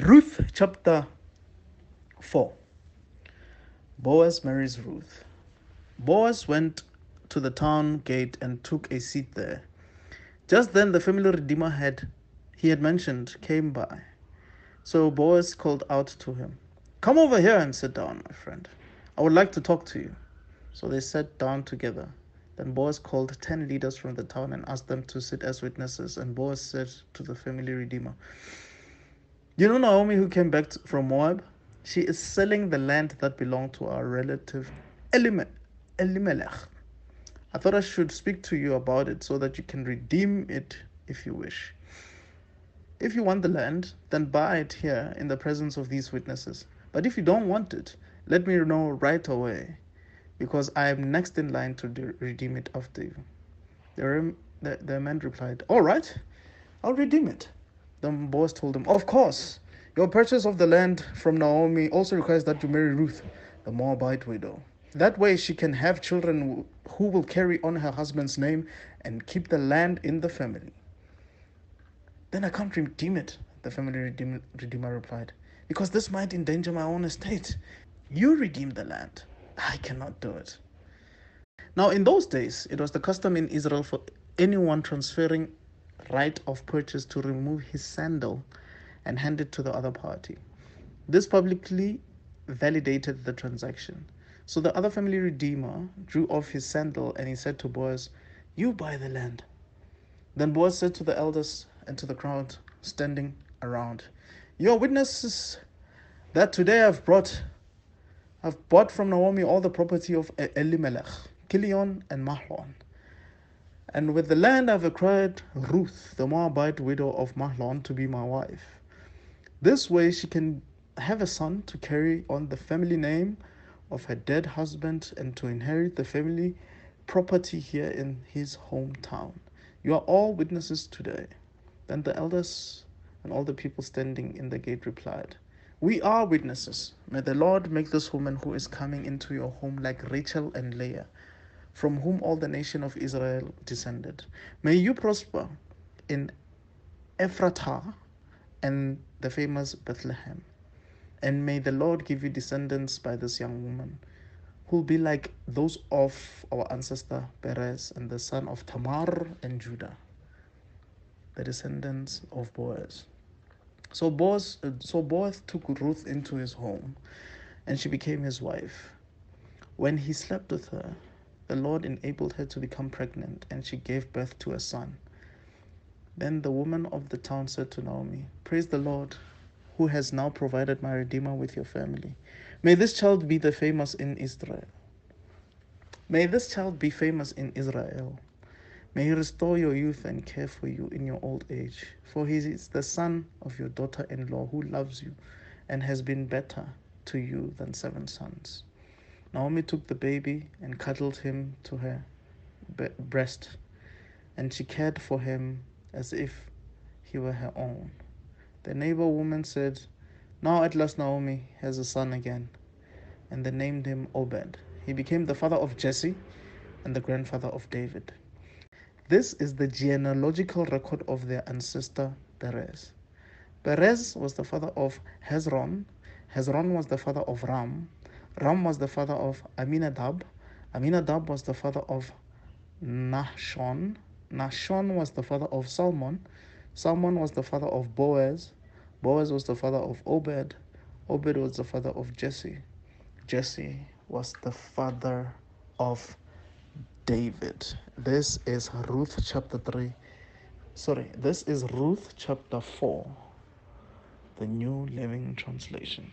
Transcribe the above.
Ruth chapter 4. Boaz marries Ruth. Boaz went to the town gate and took a seat there. Just then the family redeemer he had mentioned came by. So Boaz called out to him, "Come over here and sit down, my friend. I would like to talk to you." So they sat down together. Then Boaz called 10 leaders from the town and asked them to sit as witnesses. And Boaz said to the family redeemer, "You know Naomi who came back from Moab? She is selling the land that belonged to our relative Elimelech. I thought I should speak to you about it so that you can redeem it if you wish. If you want the land, then buy it here in the presence of these witnesses. But if you don't want it, let me know right away, because I am next in line to redeem it after you." The man replied, "All right, I'll redeem it." Then Boaz told him, "Of course, your purchase of the land from Naomi also requires that you marry Ruth, the Moabite widow. That way she can have children who will carry on her husband's name and keep the land in the family." "Then I can't redeem it," the family redeemer replied, "because this might endanger my own estate. You redeem the land. I cannot do it." Now, in those days, it was the custom in Israel for anyone transferring right of purchase to remove his sandal and hand it to the other party. This publicly validated the transaction. So the other family redeemer drew off his sandal and he said to Boaz, "You buy the land." Then Boaz said to the elders and to the crowd standing around, "You are witnesses that today I've bought from Naomi all the property of Elimelech, Kilion, and Mahlon. And with the land I've acquired Ruth, the Moabite widow of Mahlon, to be my wife. This way she can have a son to carry on the family name of her dead husband and to inherit the family property here in his hometown. You are all witnesses today." Then the elders and all the people standing in the gate replied, "We are witnesses. May the Lord make this woman who is coming into your home like Rachel and Leah, from whom all the nation of Israel descended. May you prosper in Ephratah and the famous Bethlehem. And may the Lord give you descendants by this young woman, who will be like those of our ancestor Perez and the son of Tamar and Judah, the descendants of Boaz." So Boaz took Ruth into his home, and she became his wife. When he slept with her, the Lord enabled her to become pregnant, and she gave birth to a son. Then the woman of the town said to Naomi, "Praise the Lord, who has now provided my Redeemer with your family. May this child be famous in Israel. May this child be famous in Israel. May he restore your youth and care for you in your old age. For he is the son of your daughter-in-law who loves you and has been better to you than 7 sons." Naomi took the baby and cuddled him to her breast, and she cared for him as if he were her own. The neighbor woman said, "Now at last Naomi has a son again," and they named him Obed. He became the father of Jesse and the grandfather of David. This is the genealogical record of their ancestor Perez. Perez was the father of Hezron. Hezron was the father of Ram. Ram was the father of Aminadab. Aminadab was the father of Nahshon. Nahshon was the father of Salmon. Salmon was the father of Boaz. Boaz was the father of Obed. Obed was the father of Jesse. Jesse was the father of David. This is Ruth chapter 4, the New Living Translation.